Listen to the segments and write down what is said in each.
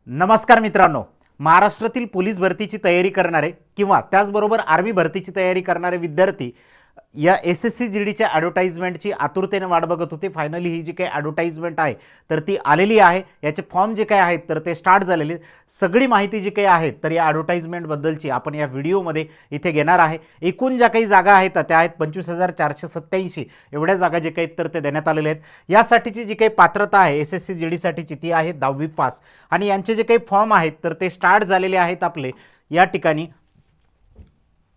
नमस्कार मित्रांनो, महाराष्ट्रातील पोलीस भरतीची तयारी करणारे किंवा त्याचबरोबर आर्मी भरतीची तयारी करणारे विद्यार्थी या एस-एस-सी जी-डीच्या ॲडव्हर्टाइजमेंटची आतुरतेने वाट बघत होते. फायनली ही जी काही ॲडव्हर्टाइजमेंट आहे तर ती आलेली आहे. याचे फॉर्म जे काही आहेत तर ते स्टार्ट झालेले. सगळी माहिती जी काही आहे तर या ॲडव्हर्टाइजमेंटबद्दलची आपण या व्हिडिओमध्ये इथे घेणार आहे. एकूण ज्या काही जागा आहेत त्या आहेत 25,487 एवढ्या जागा जे काही तर ते देण्यात आलेले आहेत. यासाठीची जी काही पात्रता आहे एस-एस-सी जी-डीसाठीची ती आहे 10वी पास आणि यांचे जे काही फॉर्म आहेत तर ते स्टार्ट झालेले आहेत आपले या ठिकाणी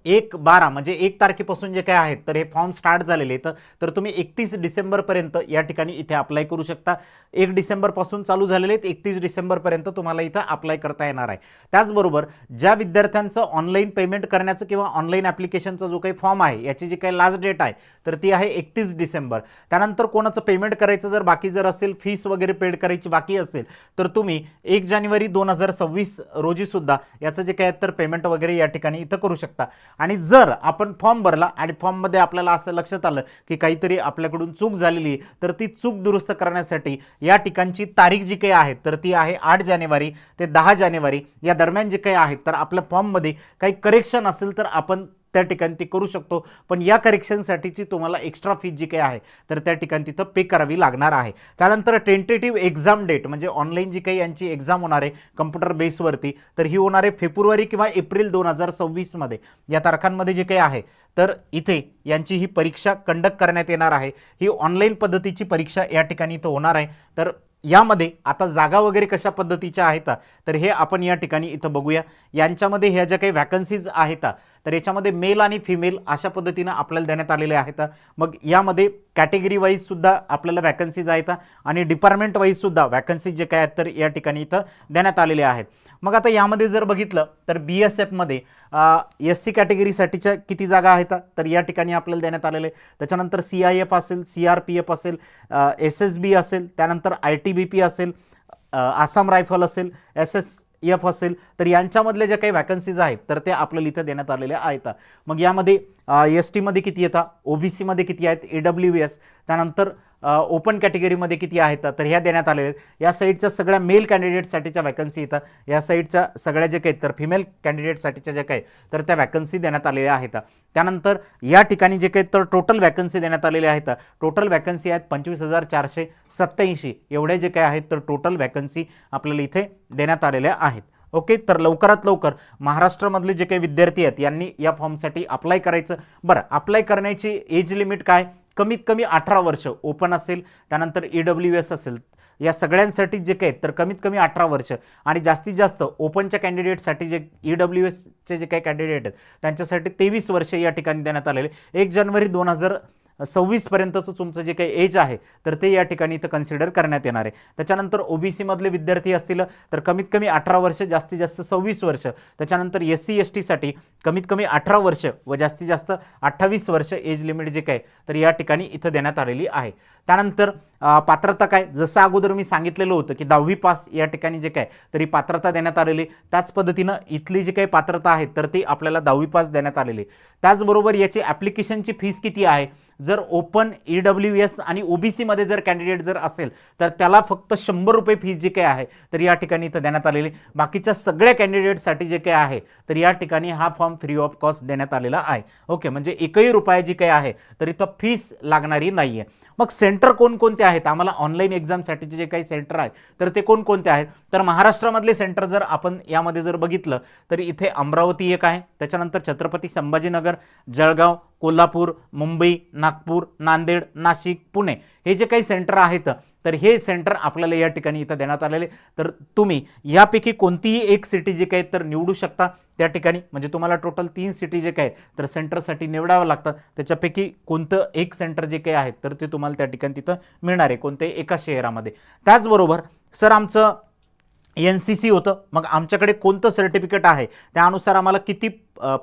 1/12 म्हणजे 1 तारखेपासून जे काय आहेत तर हे फॉर्म स्टार्ट झालेले आहेत. तर तुम्ही 31 डिसेंबरपर्यंत या ठिकाणी इथे अप्लाय करू शकता. 1 डिसेंबरपासून चालू झालेले आहेत, 31 डिसेंबरपर्यंत तुम्हाला इथं अप्लाय करता येणार आहे. त्याचबरोबर ज्या विद्यार्थ्यांचं ऑनलाईन पेमेंट करण्याचं किंवा ऑनलाईन ॲप्लिकेशनचा जो काही फॉर्म आहे याची जी काही लास्ट डेट आहे तर ती आहे 31 डिसेंबर. त्यानंतर कोणाचं पेमेंट करायचं जर बाकी असेल, फीस वगैरे पेड करायची बाकी असेल तर तुम्ही 1 जानेवारी 2026 रोजी सुद्धा याचं जे काय तर पेमेंट वगैरे या ठिकाणी इथं करू शकता. आणि जर आपण फॉर्म भरला आणि फॉर्ममध्ये आपल्याला असं लक्षात आलं की काहीतरी आपल्याकडून चूक झालेली तर ती चूक दुरुस्त करण्यासाठी या ठिकाणची तारीख जी काही आहे तर ती आहे 8 जानेवारी ते 10 जानेवारी या दरम्यान जे काही आहेत तर आपल्या फॉर्ममध्ये काही करेक्शन असेल तर आपण त्या ठिकाणी ती करू शकतो. पण या करेक्शनसाठीची तुम्हाला एक्स्ट्रा फीज जी काही आहे तर त्या ठिकाणी तिथं पे करावी लागणार आहे. त्यानंतर टेंटेटिव्ह एक्झाम डेट म्हणजे ऑनलाईन जी काही यांची एक्झाम होणार आहे कम्प्युटर बेसवरती तर ही होणार आहे फेब्रुवारी किंवा एप्रिल 2026 मध्ये. या तारखांमध्ये जे काही आहे तर इथे यांची ही परीक्षा कंडक्ट करण्यात येणार आहे. ही ऑनलाईन पद्धतीची परीक्षा या ठिकाणी इथं होणार आहे. तर यामध्ये आता जागा वगैरे कशा पद्धतीच्या आहेत तर हे आपण या ठिकाणी इथं बघूया. यांच्यामध्ये ह्या ज्या काही वॅकन्सीज आहेत तर याच्यामध्ये मेल आणि फिमेल अशा पद्धतीनं आपल्याला देण्यात आलेले आहेत. मग यामध्ये कॅटेगरी वाईज सुद्धा आपल्याला वॅकन्सीज आहेत आणि डिपार्टमेंट वाईज सुद्धा वॅकन्सीज जे काय आहेत तर या ठिकाणी इथं देण्यात आलेले आहेत. मग आता यामध्ये जर बघितलं तर BSFमध्ये SC कॅटेगरीसाठीच्या किती जागा आहेत तर या ठिकाणी आपल्याला देण्यात आलेले. त्याच्यानंतर CIF असेल, CRPF असेल, SSB असेल, त्यानंतर ITBP असेल, आसाम रायफल असेल, SSF असेल तर यांच्यामधले जे काही वॅकन्सीज आहेत तर ते आपल्याला इथं देण्यात आलेल्या आहेत. मग यामध्ये STमध्ये किती येतात, OBCमध्ये किती आहेत, AWS, त्यानंतर ओपन कॅटेगरीमध्ये किती आहेत तर ह्या देण्यात आलेल्या आहेत. या साईडच्या सगळ्या मेल कॅन्डिडेटसाठीच्या वॅकन्सी येतात. या साईडच्या सगळ्या जे काही तर फिमेल कॅन्डिडेटसाठीच्या जे काही तर त्या वॅकन्सी देण्यात आलेल्या आहेत. त्यानंतर या ठिकाणी जे काही तर टोटल वॅकन्सी देण्यात आलेल्या आहेत. टोटल वॅकन्सी आहेत 25,487 एवढे जे काही आहेत तर टोटल वॅकन्सी आपल्याला इथे देण्यात आलेल्या आहेत. ओके, तर लवकरात लवकर महाराष्ट्रामधले जे काही विद्यार्थी आहेत यांनी या फॉर्मसाठी अप्लाय करायचं. बरं, अप्लाय करण्याची एज लिमिट काय? कमीत कमी 18 वर्ष ओपन असेल, त्यानंतर EWS असेल, या सगळ्यांसाठी जे काही तर कमीत कमी 18 वर्ष आणि जास्तीत जास्त ओपनच्या कॅन्डिडेटसाठी जे EWSचे जे काही कॅन्डिडेट आहेत त्यांच्यासाठी 23 वर्ष या ठिकाणी देण्यात आलेले. 1 जानेवारी 2026 पर्यंतचं तुमचं जे काही एज आहे तर ते या ठिकाणी इथं कन्सिडर करण्यात येणार आहे. त्याच्यानंतर OBC मधले विद्यार्थी असतील तर कमीत कमी 18 वर्ष, जास्तीत जास्त 26 वर्ष. त्याच्यानंतर SC ST साठी कमीत कमी 18 वर्ष व जास्तीत जास्त 28 वर्ष एज लिमिट जे काय तर या ठिकाणी इथं देण्यात आलेली आहे. त्यानंतर पात्रता काय, जसं अगोदर मी सांगितलेलं होतं की 10वी पास या ठिकाणी जे काय तरी पात्रता देण्यात आलेली. त्याच पद्धतीनं इथली जी काही पात्रता आहे तर ती आपल्याला 10वी पास देण्यात आलेली. त्याचबरोबर याची ॲप्लिकेशनची फीस किती आहे? जर ओपन EWS आणि OBC मध्ये जर कॅन्डिडेट जर असेल तर त्याला फक्त 100 रुपये फीस जी काही आहे तर या ठिकाणी इथं देण्यात आलेली. बाकीच्या सगळ्या कॅन्डिडेटसाठी जे काही आहे तर या ठिकाणी हा फॉर्म फ्री ऑफ कॉस्ट देण्यात आलेला आहे. ओके, म्हणजे एकही रुपया जी काही आहे तर इथं फीस लागणारी नाही आहे. मग सेंटर कोणकोणते आहेत? आम्हाला ऑनलाईन एक्झामसाठीचे जे काही सेंटर आहेत तर ते कोणकोणते आहेत तर महाराष्ट्रामधले सेंटर जर आपण यामध्ये जर बघितलं तर इथे अमरावती एक आहे, त्याच्यानंतर छत्रपती संभाजीनगर, जळगाव, कोल्हापूर, मुंबई, नागपूर, नांदेड, नाशिक, पुणे हे जे काही सेंटर आहेत तर हे सेंटर आपल्याला या ठिकाणी इथं देण्यात आलेले. तर तुम्ही यापैकी कोणतीही एक सिटी जे काही तर निवडू शकता त्या ठिकाणी. म्हणजे तुम्हाला टोटल 3 सिटी जे काही तर सेंटरसाठी निवडावं लागतात. त्याच्यापैकी कोणतं एक सेंटर जे काही आहे तर ते तुम्हाला त्या ठिकाणी तिथं मिळणार आहे कोणत्याही एका शहरामध्ये. त्याचबरोबर सर आमचं NCC होतं, मग आमच्याकडे कोणतं सर्टिफिकेट आहे त्यानुसार आम्हाला किती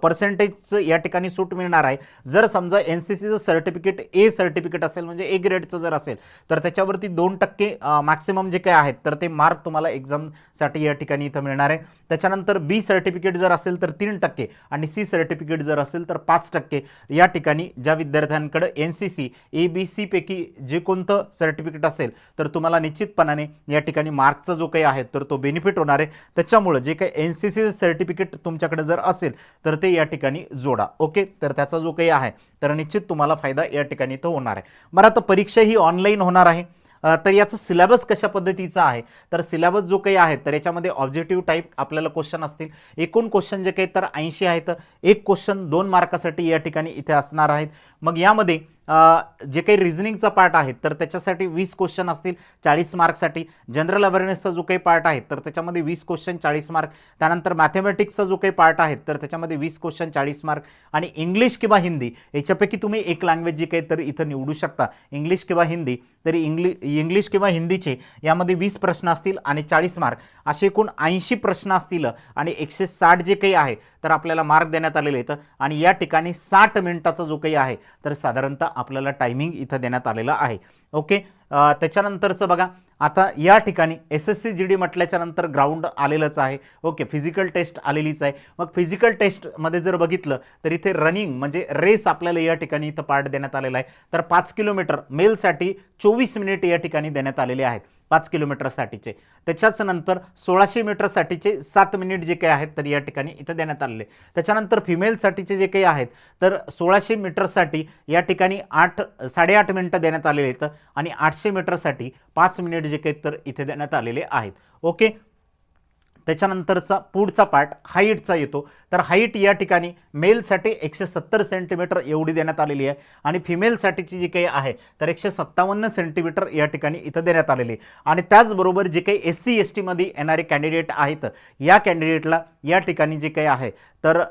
पर्सेंटेजचं या ठिकाणी सूट मिळणार आहे. जर समजा NCCचं सर्टिफिकेट ए सर्टिफिकेट असेल म्हणजे ए ग्रेडचं जर असेल तर त्याच्यावरती 2% मॅक्सिमम जे काय आहेत तर ते मार्क तुम्हाला एक्झामसाठी या ठिकाणी इथं मिळणार आहे. त्याच्यानंतर बी सर्टिफिकेट जर असेल तर 3% आणि सी सर्टिफिकेट जर असेल तर 5% या ठिकाणी ज्या विद्यार्थ्यांकडे NCC ABC पैकी जे कोणतं सर्टिफिकेट असेल तर तुम्हाला निश्चितपणाने या ठिकाणी मार्कचा जो काही आहे तर तो बेनिफिट होणार आहे. त्याच्यामुळे जे काही NCC सर्टिफिकेट तुमच्याकडे जर असेल तर ते या ठिकाणी जोडा. ओके, तर त्याचा जो काही आहे तर निश्चित तुम्हाला फायदा या ठिकाणी तो होणार आहे. बरं, आता परीक्षा ही ऑनलाईन होणार आहे. तर याचं सिलेबस कशा पद्धतीचा आहे तर सिलेबस जो काही आहे तर याच्यामध्ये ऑब्जेक्टिव्ह टाईप आपल्याला क्वेश्चन असतील. एकूण क्वेश्चन जे काही तर 80 आहेत. एक क्वेश्चन 2 मार्कासाठी या ठिकाणी इथे असणार आहेत. मग यामध्ये जे काही रिझनिंगचा पार्ट आहे तर त्याच्यासाठी 20 क्वेश्चन असतील 40 मार्कसाठी. जनरल अवेअरनेसचा जो काही पार्ट आहे तर त्याच्यामध्ये 20 क्वेश्चन 40 मार्क. त्यानंतर मॅथमॅटिक्सचा जो काही पार्ट आहे तर त्याच्यामध्ये 20 क्वेश्चन 40 मार्क. आणि इंग्लिश किंवा हिंदी याच्यापैकी तुम्ही एक लँग्वेज जी काही तर इथं निवडू शकता, इंग्लिश किंवा हिंदी. तरी इंग्लिश किंवा हिंदीचे यामध्ये 20 प्रश्न असतील आणि 40 मार्क. असे एकूण 80 प्रश्न असतील आणि 160 जे काही आहे तर आपल्याला मार्क देण्यात आलेले आहेत. आणि या ठिकाणी 60 मिनिटाचा जो काही आहे तर साधारणतः आपल्याला टायमिंग इथं देण्यात आलेला आहे. ओके, त्याच्यानंतरचं बघा, आता या ठिकाणी SSC GD म्हटल्याच्या नंतर ग्राउंड आलेलंच आहे. ओके, फिजिकल टेस्ट आलेलीच आहे. मग फिजिकल टेस्टमध्ये जर बघितलं तर इथे रनिंग म्हणजे रेस आपल्याला या ठिकाणी इथं पार्ट देण्यात आलेला आहे. तर 5 किलोमीटर मेलसाठी 24 मिनिट या ठिकाणी देण्यात आलेले आहेत 5 किलोमीटरसाठीचे. त्याच्याच नंतर 1600 मीटरसाठीचे 7 मिनिट जे काही आहेत तर या ठिकाणी इथं देण्यात आलेले. त्याच्यानंतर फिमेलसाठीचे जे काही आहेत तर 1600 मीटरसाठी या ठिकाणी 8.5 मिनिटं देण्यात आलेले आहेत आणि 800 मीटरसाठी 5 मिनिट जे काही तर इथे देण्यात आलेले आहेत. ओके, त्याच्यानंतरचा पुढचा पार्ट हाईटचा येतो. तर हाईट या ठिकाणी मेलसाठी 170 सेंटीमीटर एवढी देण्यात आलेली आहे आणि फिमेलसाठीची जी काही आहे तर 157 सेंटीमीटर या ठिकाणी इथं देण्यात आलेली आहे. आणि त्याचबरोबर जे काही SC ST मध्ये येणारे कॅन्डिडेट आहेत या कॅन्डिडेटला या ठिकाणी जे काही आहे तर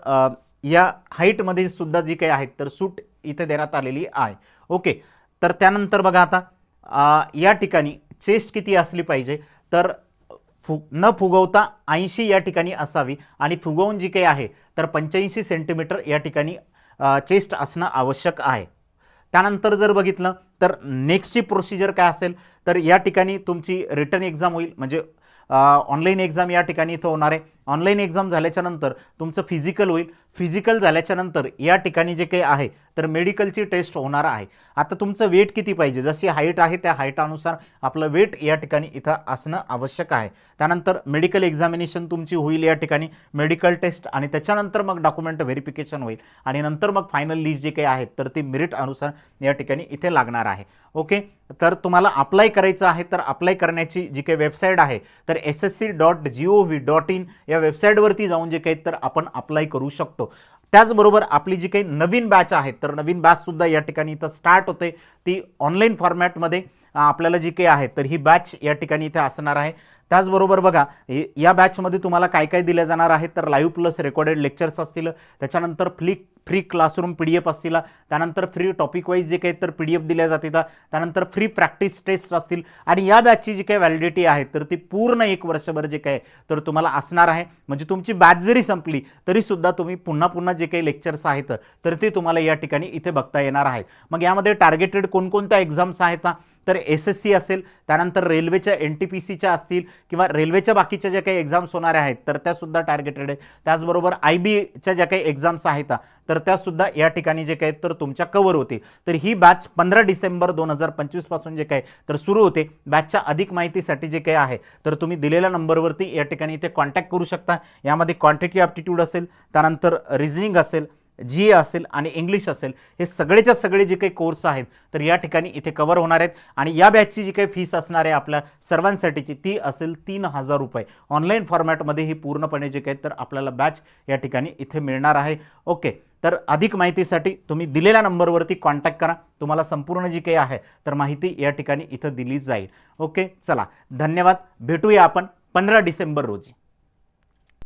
या हाईटमध्ये सुद्धा जी काही आहेत तर सूट इथे देण्यात आलेली आहे. ओके, तर त्यानंतर बघा आता या ठिकाणी चेस्ट किती असली पाहिजे तर न फुगवता 80 या ठिकाणी असावी आणि फुगवून जी काही आहे तर 85 सेंटीमीटर या ठिकाणी चेस्ट असणं आवश्यक आहे. त्यानंतर जर बघितलं तर नेक्स्टची प्रोसिजर काय असेल तर या ठिकाणी तुमची रिटर्न एक्झाम होईल म्हणजे ऑनलाईन एक्झाम या ठिकाणी इथं होणार आहे. ऑनलाईन एक्झाम झाल्याच्या नंतर तुमचं फिजिकल होईल. फिजिकल झाल्याच्या नंतर या ठिकाणी जे काही आहे तर मेडिकलची टेस्ट होणार आहे. आता तुमचं वेट किती पाहिजे, जशी हाईट आहे त्या हाईटानुसार आपलं वेट या ठिकाणी इथं असणं आवश्यक आहे. त्यानंतर मेडिकल एक्झामिनेशन तुमची होईल या ठिकाणी, मेडिकल टेस्ट आणि त्याच्यानंतर मग डॉक्युमेंट व्हेरिफिकेशन होईल आणि नंतर मग फायनल लिस्ट जे काही आहेत तर ती मेरिट अनुसार या ठिकाणी इथे लागणार आहे. ओके, तर तुम्हाला अप्लाय करायचं आहे तर अप्लाय करण्याची जी काही वेबसाईट आहे तर ssc.gov.in या वेबसाईटवरती जाऊन जे काही तर आपण अप्लाय करू शकतो. त्याचबरोबर आपली जी काही नवीन बॅच आहे तर नवीन बॅचसुद्धा या ठिकाणी इथं स्टार्ट होते. ती ऑनलाईन फॉर्मॅटमध्ये आपल्याला जी काही आहे तर ही बॅच या ठिकाणी इथे असणार आहे. त्याचबरोबर बघा या बॅचमध्ये तुम्हाला काय काय दिलं जाणार आहे तर लाईव्ह प्लस रेकॉर्डेड लेक्चर्स असतील, त्याच्यानंतर फ्री क्लासरूम PDF असतील, त्यानंतर फ्री टॉपिक वाईज जे काही तर PDF दिल्या जातील, त्यानंतर फ्री प्रॅक्टिस टेस्ट असतील आणि या बॅचची जी काही व्हॅलिडिटी आहे तर ती पूर्ण 1 वर्षभर जे काही तर तुम्हाला असणार आहे. म्हणजे तुमची बॅच जरी संपली तरी सुद्धा तुम्ही पुन्हा जे काही लेक्चर्स आहेत तर ते तुम्हाला या ठिकाणी इथे बघता येणार आहेत. मग यामध्ये टार्गेटेड कोणकोणत्या एक्झाम्स आहेत तर SSC असेल, त्यानंतर रेल्वेच्या NTPCच्या असतील किंवा रेल्वेच्या बाकीच्या ज्या काही एक्झाम्स होणाऱ्या आहेत तर त्यासुद्धा टार्गेटेड आहे. त्याचबरोबर IBच्या ज्या काही एक्झाम्स आहेत तर त्यासुद्धा या ठिकाणी जे काही तर तुमच्या कव्हर होते. तर ही बॅच 15 डिसेंबर 2025 पासून जे काही तर सुरू होते. बॅचच्या अधिक माहितीसाठी जे काही आहे तर तुम्ही दिलेल्या नंबरवरती या ठिकाणी इथे कॉन्टॅक्ट करू शकता. यामध्ये क्वांटिटी ॲप्टिट्यूड असेल, त्यानंतर रिझनिंग असेल, GA असेल आणि इंग्लिश असेल, हे सगळेच्या सगळे जे काही कोर्स आहेत तर या ठिकाणी इथे कव्हर होणार आहेत. आणि या बॅचची जी काही फीस असणार आहे आपल्या सर्वांसाठीची ती असेल 3000 रुपये. ऑनलाईन फॉर्मॅटमध्ये ही पूर्णपणे जे काही तर आपल्याला बॅच या ठिकाणी इथे मिळणार आहे. ओके, तर अधिक माहितीसाठी तुम्ही दिलेल्या नंबरवरती कॉन्टॅक्ट करा. तुम्हाला संपूर्ण जी काही आहे तर माहिती या ठिकाणी इथं दिली जाईल. ओके, चला धन्यवाद. भेटूया आपण 15 डिसेंबर रोजी.